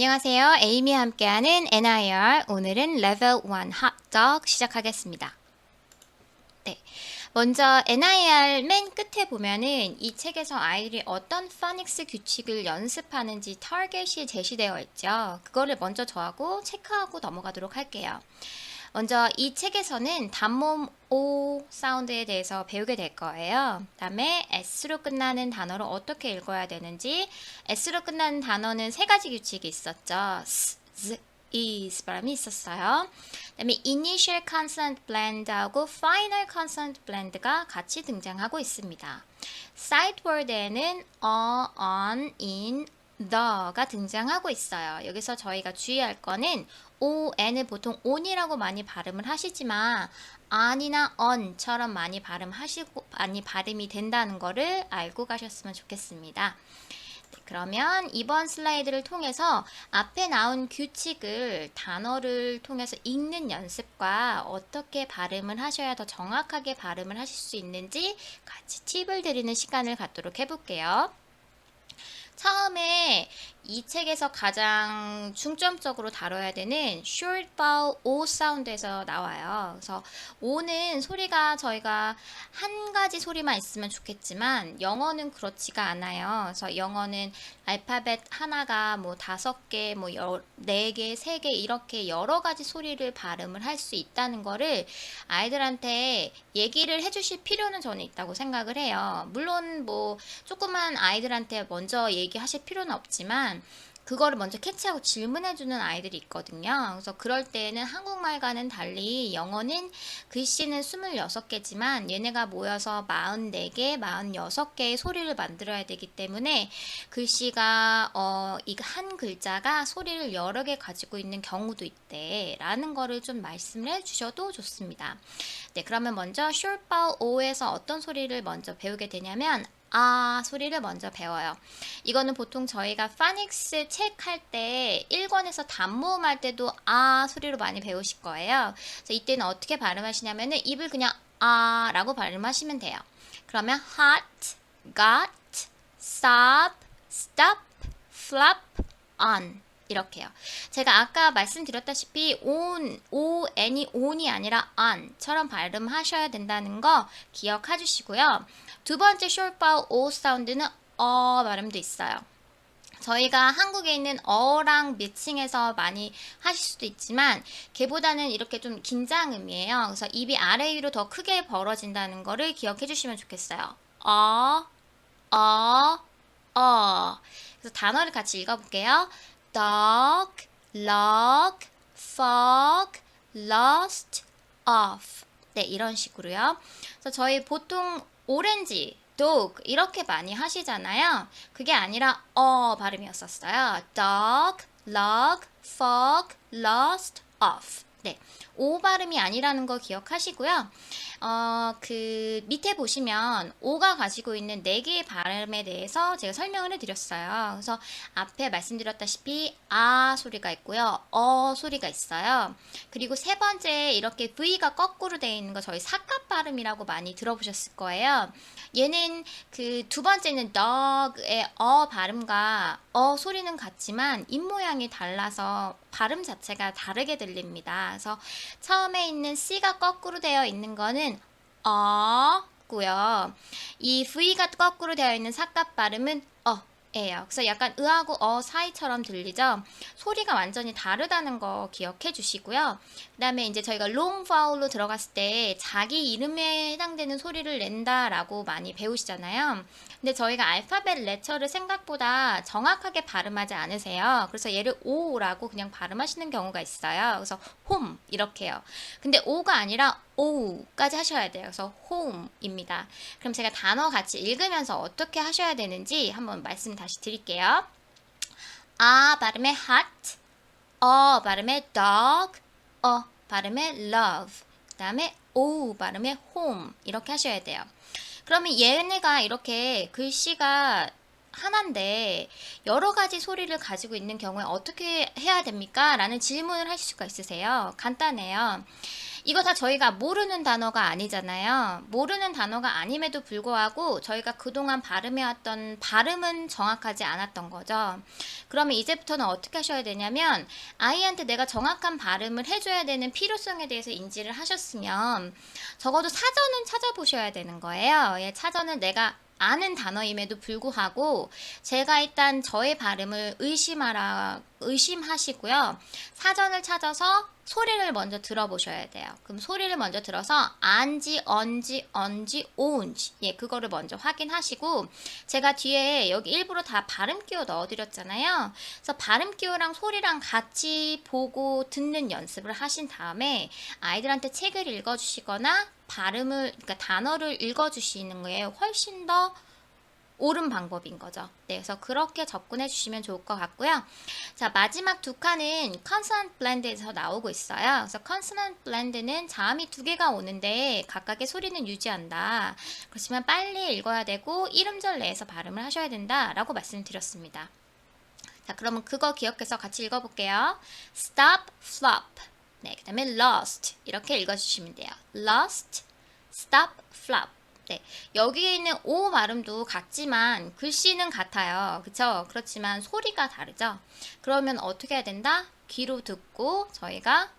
안녕하세요. 에이미와 함께하는 NIR. 오늘은 레벨 1 핫도그 시작하겠습니다. 네. 먼저 NIR 맨 끝에 보면은 이 책에서 아이들이 어떤 파닉스 규칙을 연습하는지 타겟이 제시되어 있죠. 그거를 먼저 저하고 체크하고 넘어가도록 할게요. 먼저 이 책에서는 단모음 O 사운드에 대해서 배우게 될 거예요. 그다음에 S로 끝나는 단어를 어떻게 읽어야 되는지, S로 끝나는 단어는 세 가지 규칙이 있었죠. S, Z, is 발음이 있었어요. 그다음에 initial consonant blend하고 final consonant blend가 같이 등장하고 있습니다. sight word에는 on, in, the가 등장하고 있어요. 여기서 저희가 주의할 거는 on을 보통 on이라고 많이 발음을 하시지만 on이나 on처럼 많이 발음이 된다는 거를 알고 가셨으면 좋겠습니다. 네, 그러면 이번 슬라이드를 통해서 앞에 나온 규칙을 단어를 통해서 읽는 연습과 어떻게 발음을 하셔야 더 정확하게 발음을 하실 수 있는지 같이 팁을 드리는 시간을 갖도록 해볼게요. 처음에 이 책에서 가장 중점적으로 다뤄야 되는 short vowel O 사운드에서 나와요. 그래서 O는 소리가 저희가 한 가지 소리만 있으면 좋겠지만 영어는 그렇지가 않아요. 그래서 영어는 알파벳 하나가 뭐 5개, 뭐 4개, 3개 이렇게 여러 가지 소리를 발음을 할 수 있다는 거를 아이들한테 얘기를 해주실 필요는 저는 있다고 생각을 해요. 물론 뭐 조그만 아이들한테 먼저 얘기하실 필요는 없지만 그거를 먼저 캐치하고 질문해주는 아이들이 있거든요. 그래서 그럴 때는 한국말과는 달리 영어는 글씨는 26개지만 얘네가 모여서 44개, 46개의 소리를 만들어야 되기 때문에 글씨가 이 한 글자가 소리를 여러 개 가지고 있는 경우도 있대 라는 거를 좀 말씀을 해주셔도 좋습니다. 네, 그러면 먼저 short vowel O에서 어떤 소리를 먼저 배우게 되냐면 아 소리를 먼저 배워요. 이거는 보통 저희가 파닉스 책 할 때 1권에서 단모음 할 때도 아 소리로 많이 배우실 거예요. 그래서 이때는 어떻게 발음하시냐면은 입을 그냥 아 라고 발음하시면 돼요. 그러면 hot, got, stop, stop, flop, on 이렇게요. 제가 아까 말씀드렸다시피 on이 on이 아니라 on처럼 발음하셔야 된다는 거 기억해 주시고요. 두 번째 short vowel O 사운드는 발음도 있어요. 저희가 한국에 있는 어랑 미칭해서 많이 하실 수도 있지만 걔보다는 이렇게 좀 긴장음이에요. 그래서 입이 아래 위로 더 크게 벌어진다는 거를 기억해 주시면 좋겠어요. 그래서 단어를 같이 읽어볼게요. dog, log, fog, lost, off. 네, 이런 식으로요. 그래서 저희 보통 오렌지, dog 이렇게 많이 하시잖아요. 그게 아니라 발음이었었어요. dog, log, fog, lost, off. 네, O 발음이 아니라는 거 기억하시고요. 그 밑에 보시면 O가 가지고 있는 4개의 발음에 대해서 제가 설명을 해드렸어요. 그래서 앞에 말씀드렸다시피 아 소리가 있고요. 소리가 있어요. 그리고 세 번째 이렇게 V가 거꾸로 되어 있는 거 저희 사각 발음이라고 많이 들어보셨을 거예요. 얘는 그 두 번째는 dog의 발음과 소리는 같지만 입 모양이 달라서 발음 자체가 다르게 들립니다. 그래서 처음에 있는 C가 거꾸로 되어 있는 거는 고요. 이 V가 거꾸로 되어 있는 사각 발음은 예요. 그래서 약간 으하고 사이처럼 들리죠? 소리가 완전히 다르다는 거 기억해 주시고요. 그 다음에 이제 저희가 long vowel로 들어갔을 때 자기 이름에 해당되는 소리를 낸다라고 많이 배우시잖아요. 근데 저희가 알파벳 레터를 생각보다 정확하게 발음하지 않으세요. 그래서 얘를 O라고 그냥 발음하시는 경우가 있어요. 그래서 home 이렇게요. 근데 O가 아니라 O까지 하셔야 돼요. 그래서 home입니다. 그럼 제가 단어 같이 읽으면서 어떻게 하셔야 되는지 한번 말씀 다시 드릴게요. 아 발음에 hot, 발음에 dog, 발음에 love, 그 다음에 O 발음에 home 이렇게 하셔야 돼요. 그러면 얘네가 이렇게 글씨가 하나인데 여러 가지 소리를 가지고 있는 경우에 어떻게 해야 됩니까? 라는 질문을 하실 수가 있으세요. 간단해요. 이거 다 저희가 모르는 단어가 아니잖아요. 모르는 단어가 아님에도 불구하고 저희가 그동안 발음해왔던 발음은 정확하지 않았던 거죠. 그러면 이제부터는 어떻게 하셔야 되냐면 아이한테 내가 정확한 발음을 해줘야 되는 필요성에 대해서 인지를 하셨으면 적어도 사전은 찾아보셔야 되는 거예요. 예, 사전은 내가 아는 단어임에도 불구하고 제가 일단 저의 발음을 의심하시고요. 사전을 찾아서 소리를 먼저 들어보셔야 돼요. 그럼 소리를 먼저 들어서 안지, 언지, 언지, 오운지 그거를 먼저 확인하시고 제가 뒤에 여기 일부러 다 발음 기호 넣어드렸잖아요. 그래서 발음 기호랑 소리랑 같이 보고 듣는 연습을 하신 다음에 아이들한테 책을 읽어주시거나 그러니까 단어를 읽어주시는 거에 훨씬 더 옳은 방법인 거죠. 네, 그래서 그렇게 접근해 주시면 좋을 것 같고요. 자, 마지막 두 칸은 consonant blend에서 나오고 있어요. 그래서 consonant blend는 자음이 두 개가 오는데 각각의 소리는 유지한다. 그렇지만 빨리 읽어야 되고 이음절 내에서 발음을 하셔야 된다라고 말씀드렸습니다. 자, 그러면 그거 기억해서 같이 읽어볼게요. stop, flop. 네, 그 다음에 lost 이렇게 읽어주시면 돼요. lost, stop, flop. 네, 여기에 있는 오 발음도 같지만 글씨는 같아요. 그쵸? 그렇지만 소리가 다르죠? 그러면 어떻게 해야 된다? 귀로 듣고 저희가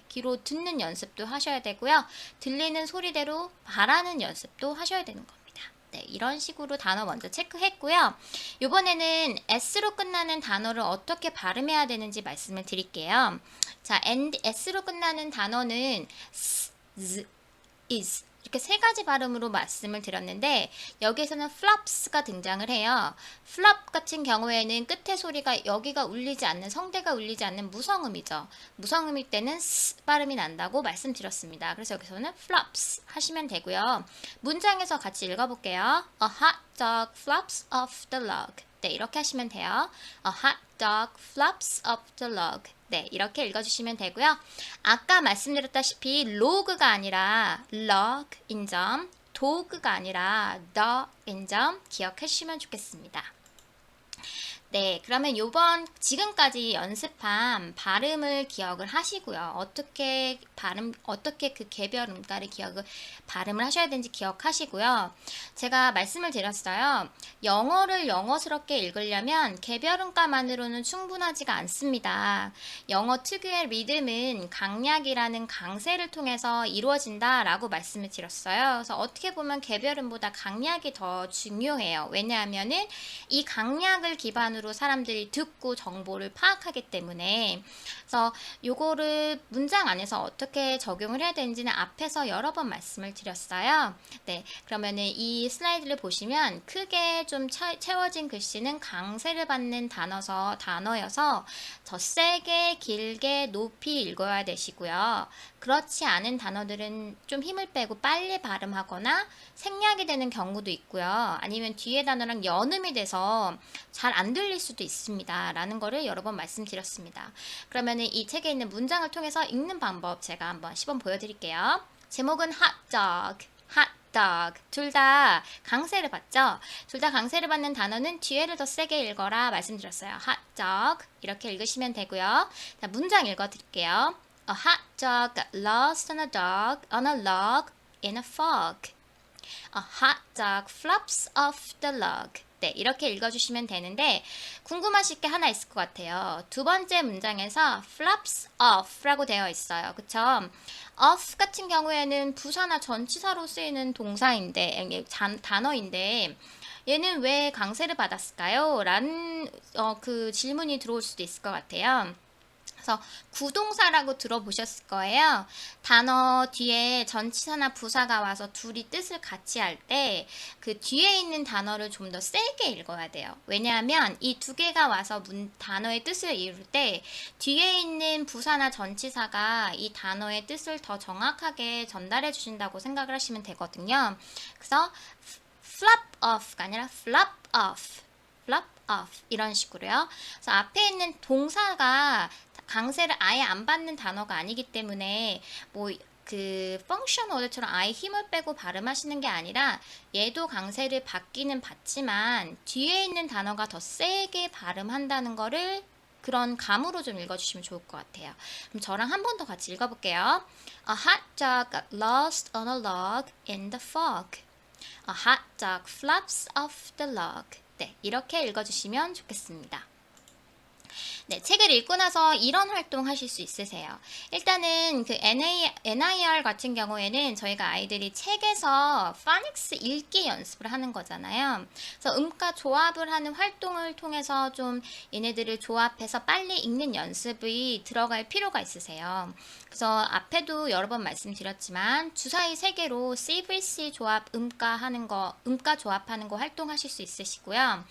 귀로 듣는 연습도 하셔야 되고요. 들리는 소리대로 말하는 연습도 하셔야 되는 겁니다. 네, 이런 식으로 단어 먼저 체크했고요. 이번에는 S로 끝나는 단어를 어떻게 발음해야 되는지 말씀을 드릴게요. 자, S로 끝나는 단어는 s, is 이렇게 세 가지 발음으로 말씀을 드렸는데 여기에서는 flops가 등장을 해요. flop 같은 경우에는 끝에 소리가 여기가 울리지 않는 성대가 울리지 않는 무성음이죠. 무성음일 때는 s 발음이 난다고 말씀드렸습니다. 그래서 여기서는 flops 하시면 되고요. 문장에서 같이 읽어볼게요. A hot dog flops off the log. 네, 이렇게 하시면 돼요. A hot dog flops off the log. 네, 이렇게 읽어주시면 되고요. 아까 말씀드렸다시피 log가 아니라 log인 점, dog가 아니라 the인 점 기억해 주시면 좋겠습니다. 네, 그러면 지금까지 연습한 발음을 기억을 하시고요. 어떻게 그 개별 음가를 발음을 하셔야 되는지 기억하시고요. 제가 말씀을 드렸어요. 영어를 영어스럽게 읽으려면 개별 음가만으로는 충분하지가 않습니다. 영어 특유의 리듬은 강약이라는 강세를 통해서 이루어진다라고 말씀을 드렸어요. 그래서 어떻게 보면 개별음보다 강약이 더 중요해요. 왜냐하면은 이 강약을 기반으로 사람들이 듣고 정보를 파악하기 때문에 그래서 요거를 문장 안에서 어떻게 적용을 해야 되는지는 앞에서 여러 번 말씀을 드렸어요. 네, 그러면은 이 슬라이드를 보시면 크게 좀 채워진 글씨는 강세를 받는 단어여서 더 세게 길게 높이 읽어야 되시고요. 그렇지 않은 단어들은 좀 힘을 빼고 빨리 발음하거나 생략이 되는 경우도 있고요. 아니면 뒤에 단어랑 연음이 돼서 잘 안 들릴 수도 있습니다. 라는 거를 여러 번 말씀드렸습니다. 그러면은 이 책에 있는 문장을 통해서 읽는 방법 제가 한번 시범 보여드릴게요. 제목은 hot dog, hot dog. 둘 다 강세를 받죠? 둘 다 강세를 받는 단어는 뒤에를 더 세게 읽어라 말씀드렸어요. hot dog 이렇게 읽으시면 되고요. 자, 문장 읽어드릴게요. A hot dog got lost on a log in a fog. A hot dog flops off the log. 네, 이렇게 읽어주시면 되는데 궁금하실 게 하나 있을 것 같아요. 두 번째 문장에서 flops off라고 되어 있어요. 그쵸? off 같은 경우에는 부사나 전치사로 쓰이는 단어인데 얘는 왜 강세를 받았을까요? 라는 그 질문이 들어올 수도 있을 것 같아요. 그래서 구동사라고 들어보셨을 거예요. 단어 뒤에 전치사나 부사가 와서 둘이 뜻을 같이 할 때 그 뒤에 있는 단어를 좀 더 세게 읽어야 돼요. 왜냐하면 이 두 개가 와서 단어의 뜻을 이룰 때 뒤에 있는 부사나 전치사가 이 단어의 뜻을 더 정확하게 전달해 주신다고 생각을 하시면 되거든요. 그래서 flop off가 아니라 flop off, flop off 이런 식으로요. 그래서 앞에 있는 동사가 강세를 아예 안 받는 단어가 아니기 때문에 그 펑션 어드처럼 아예 힘을 빼고 발음하시는 게 아니라 얘도 강세를 받기는 받지만 뒤에 있는 단어가 더 세게 발음한다는 거를 그런 감으로 좀 읽어주시면 좋을 것 같아요. 그럼 저랑 한 번 더 같이 읽어볼게요. A hot dog got lost on a log in the fog. A hot dog flaps off the log. 네, 이렇게 읽어주시면 좋겠습니다. 네, 책을 읽고 나서 이런 활동 하실 수 있으세요. 일단은 그 NIR 같은 경우에는 저희가 아이들이 책에서 파닉스 읽기 연습을 하는 거잖아요. 그래서 음가 조합을 하는 활동을 통해서 좀 얘네들을 조합해서 빨리 읽는 연습이 들어갈 필요가 있으세요. 그래서 앞에도 여러 번 말씀드렸지만 주사위 3개로 CVC 조합 음가 조합하는 거 활동하실 수 있으시고요.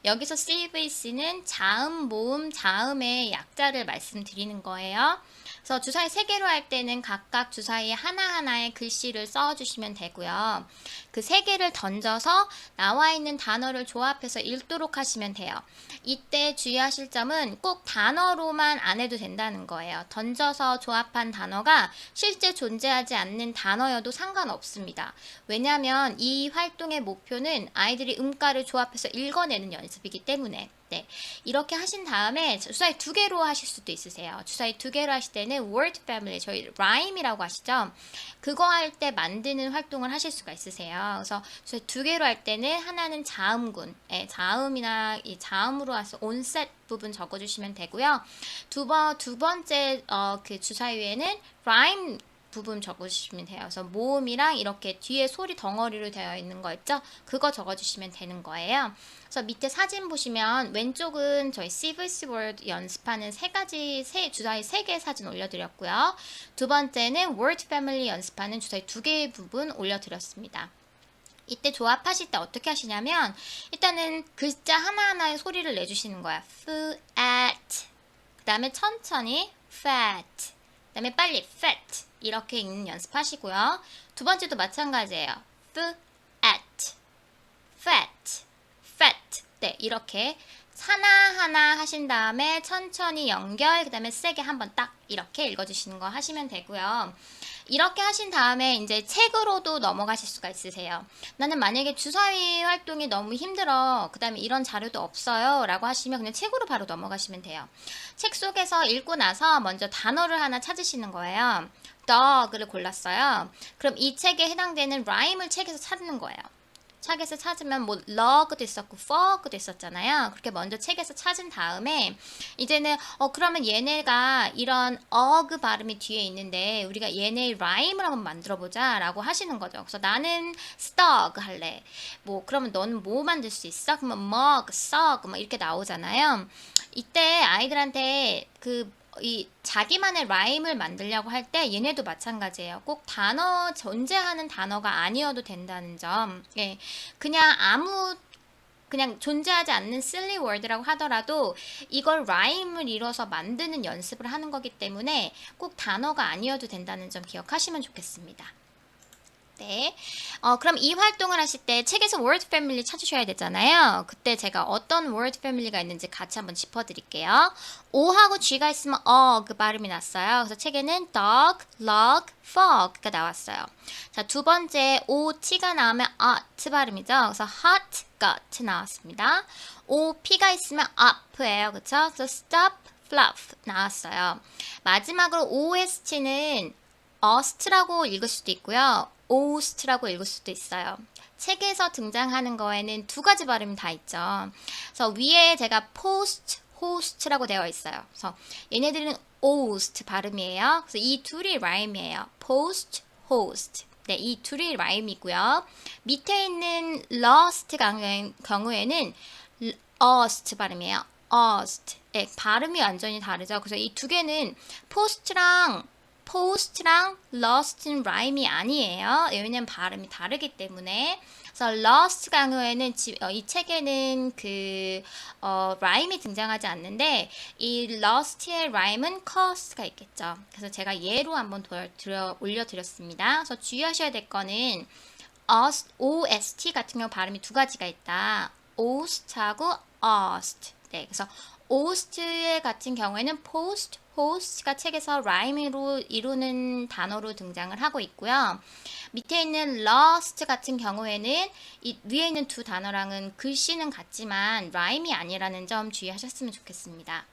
여기서 CVC는 자음, 모음, 자음의 약자를 말씀드리는 거예요. 그래서 주사위 3개로 할 때는 각각 주사위 하나하나의 글씨를 써주시면 되고요. 그 3개를 던져서 나와 있는 단어를 조합해서 읽도록 하시면 돼요. 이때 주의하실 점은 꼭 단어로만 안 해도 된다는 거예요. 던져서 조합한 단어가 실제 존재하지 않는 단어여도 상관없습니다. 왜냐하면 이 활동의 목표는 아이들이 음가를 조합해서 읽어내는 연습이기 때문에 네, 이렇게 하신 다음에 주사위 2개로 하실 수도 있으세요. 주사위 2개로 하실 때는 word family, 저희 rhyme이라고 하시죠? 그거 할 때 만드는 활동을 하실 수가 있으세요. 그래서 주사위 2개로 할 때는 하나는 자음군, 자음이나 이 자음으로 해서 onset 부분 적어주시면 되고요. 두 번째 그 주사위에는 rhyme 부분 적어주시면 돼요. 그래서 모음이랑 이렇게 뒤에 소리 덩어리로 되어 있는 거 있죠? 그거 적어주시면 되는 거예요. 그래서 밑에 사진 보시면 왼쪽은 저희 CVC Word 연습하는 주사위 3개 사진 올려드렸고요. 두 번째는 Word Family 연습하는 주사위 2개의 부분 올려드렸습니다. 이때 조합하실 때 어떻게 하시냐면 일단은 글자 하나하나의 소리를 내주시는 거야. fat 그 다음에 천천히 fat 그 다음에 빨리 fat 이렇게 읽는 연습하시고요. 두 번째도 마찬가지예요. fat fat fat 네, 이렇게 하나하나 하신 다음에 천천히 연결, 그 다음에 세게 한번 딱 이렇게 읽어주시는 거 하시면 되고요. 이렇게 하신 다음에 이제 책으로도 넘어가실 수가 있으세요. 나는 만약에 주사위 활동이 너무 힘들어, 그 다음에 이런 자료도 없어요 라고 하시면 그냥 책으로 바로 넘어가시면 돼요. 책 속에서 읽고 나서 먼저 단어를 하나 찾으시는 거예요. dog를 골랐어요. 그럼 이 책에 해당되는 rhyme을 책에서 찾는 거예요. 책에서 찾으면 뭐 log도 있었고 fog도 있었잖아요. 그렇게 먼저 책에서 찾은 다음에 이제는 그러면 얘네가 이런 og 발음이 뒤에 있는데 우리가 얘네의 rhyme을 한번 만들어 보자 라고 하시는 거죠. 그래서 나는 stog 할래. 뭐 그러면 너는 뭐 만들 수 있어? 그러면 mug, sog 뭐 이렇게 나오잖아요. 이때 아이들한테 이 자기만의 라임을 만들려고 할 때 얘네도 마찬가지예요. 꼭 존재하는 단어가 아니어도 된다는 점. 예. 그냥 존재하지 않는 silly word라고 하더라도 이걸 라임을 이뤄서 만드는 연습을 하는 거기 때문에 꼭 단어가 아니어도 된다는 점 기억하시면 좋겠습니다. 네. 그럼 이 활동을 하실 때 책에서 word family 찾으셔야 되잖아요. 그때 제가 어떤 word family가 있는지 같이 한번 짚어드릴게요. O하고 G가 있으면 그 발음이 났어요. 그래서 책에는 dog, log, fog가 나왔어요. 자, 두 번째 O, T가 나오면 T 발음이죠. 그래서 hot, got 나왔습니다. O, P가 있으면 up예요. 그쵸? 그래서 stop, fluff 나왔어요. 마지막으로 OST는 ost라고 읽을 수도 있고요. ost라고 읽을 수도 있어요. 책에서 등장하는 거에는 두 가지 발음이 다 있죠. 그래서 위에 제가 post, host라고 되어 있어요. 그래서 얘네들은 ost 발음이에요. 그래서 이 둘이 라임이에요. post, host. 네, 이 둘이 라임이고요. 밑에 있는 lost 경우에는 ost 발음이에요. ost. 네, 발음이 완전히 다르죠. 그래서 이 두 개는 post랑 lost는 라임이 아니에요. 왜냐면 발음이 다르기 때문에. 그래서 lost 경우에는 이 책에는 라임이 등장하지 않는데 이 lost의 라임은 cause가 있겠죠. 그래서 제가 예로 한번 올려드렸습니다. 그래서 주의하셔야 될 거는 OST 같은 경우 발음이 두 가지가 있다. ost하고 ost. 네, 그래서 ost 같은 경우에는 post, host가 책에서 라임으로 이루는 단어로 등장을 하고 있고요. 밑에 있는 lost 같은 경우에는 이 위에 있는 두 단어랑은 글씨는 같지만 라임이 아니라는 점 주의하셨으면 좋겠습니다.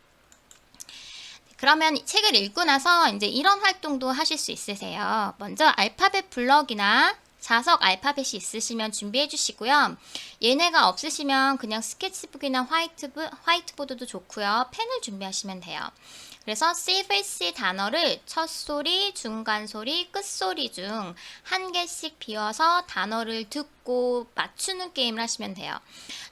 그러면 책을 읽고 나서 이제 이런 활동도 하실 수 있으세요. 먼저 알파벳 블럭이나 자석 알파벳이 있으시면 준비해 주시고요. 얘네가 없으시면 그냥 스케치북이나 화이트보드도 좋고요. 펜을 준비하시면 돼요. 그래서 CVC 단어를 첫 소리, 중간 소리, 끝 소리 중 한 개씩 비워서 단어를 듣고 맞추는 게임을 하시면 돼요.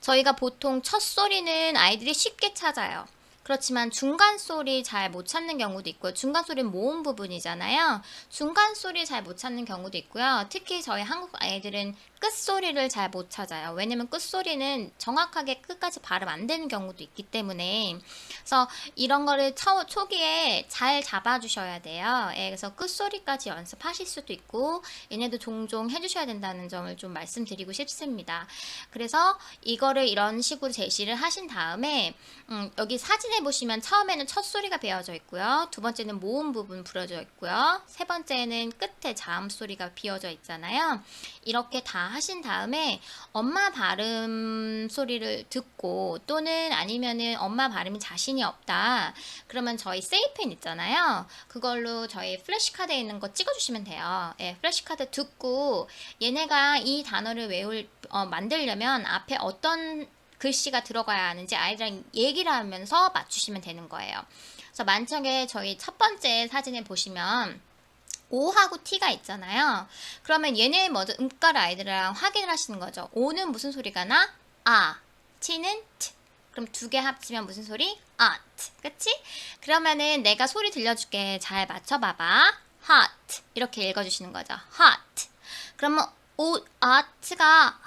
저희가 보통 첫 소리는 아이들이 쉽게 찾아요. 그렇지만 중간 소리 잘 못 찾는 경우도 있고요. 중간 소리는 모음 부분이잖아요. 중간 소리 잘 못 찾는 경우도 있고요. 특히 저희 한국 아이들은 끝 소리를 잘 못 찾아요. 왜냐면 끝 소리는 정확하게 끝까지 발음 안 되는 경우도 있기 때문에. 그래서 이런 거를 초기에 잘 잡아주셔야 돼요. 예, 그래서 끝 소리까지 연습하실 수도 있고 얘네도 종종 해주셔야 된다는 점을 좀 말씀드리고 싶습니다. 그래서 이거를 이런 식으로 제시를 하신 다음에 여기 사진에 보시면 처음에는 첫 소리가 배어져 있고요. 두 번째는 모음 부분 부러져 있고요. 세 번째는 끝에 자음 소리가 비어져 있잖아요. 이렇게 다 하신 다음에 엄마 발음 소리를 듣고 또는 아니면은 엄마 발음이 자신이 없다. 그러면 저희 세이펜 있잖아요. 그걸로 저희 플래시카드에 있는 거 찍어주시면 돼요. 예, 플래시카드 듣고 얘네가 이 단어를 만들려면 앞에 어떤 글씨가 들어가야 하는지 아이들이랑 얘기를 하면서 맞추시면 되는 거예요. 그래서 만약에 저희 첫 번째 사진에 보시면 O하고 T가 있잖아요. 그러면 얘네 먼저 음가를 아이들이랑 확인을 하시는 거죠. O는 무슨 소리가 나? 아. T는 T. 그럼 두 개 합치면 무슨 소리? art. 그치? 그러면은 내가 소리 들려줄게. 잘 맞춰봐봐. hot. 이렇게 읽어주시는 거죠. hot. 그러면 art가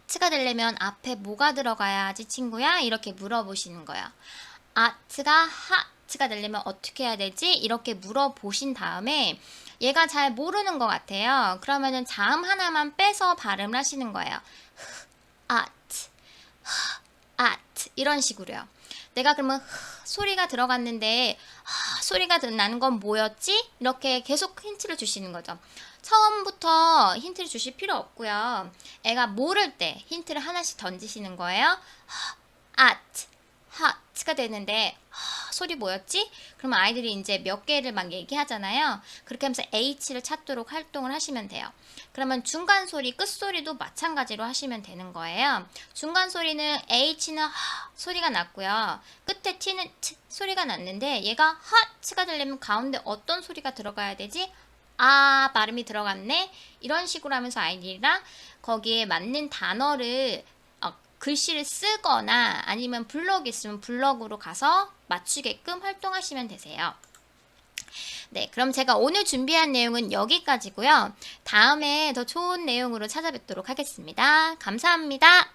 hot가 되려면 앞에 뭐가 들어가야지 친구야? 이렇게 물어보시는 거예요. art가 hot가 되려면 어떻게 해야 되지? 이렇게 물어보신 다음에 얘가 잘 모르는 것 같아요. 그러면은 자음 하나만 빼서 발음을 하시는 거예요. art, art 이런 식으로요. 내가 그러면 소리가 들어갔는데 소리가 나는 건 뭐였지? 이렇게 계속 힌트를 주시는 거죠. 처음부터 힌트를 주실 필요 없고요. 애가 모를 때 힌트를 하나씩 던지시는 거예요. art, hot가 되는데 소리 뭐였지? 그러면 아이들이 이제 몇 개를 막 얘기하잖아요. 그렇게 하면서 H를 찾도록 활동을 하시면 돼요. 그러면 중간 소리, 끝 소리도 마찬가지로 하시면 되는 거예요. 중간 소리는 H는 소리가 났고요. 끝에 T는 T 소리가 났는데 얘가 hot가 되려면 가운데 어떤 소리가 들어가야 되지? 아, 발음이 들어갔네? 이런 식으로 하면서 아이들이랑 거기에 맞는 단어를 글씨를 쓰거나 아니면 블럭이 있으면 블럭으로 가서 맞추게끔 활동하시면 되세요. 네, 그럼 제가 오늘 준비한 내용은 여기까지고요. 다음에 더 좋은 내용으로 찾아뵙도록 하겠습니다. 감사합니다.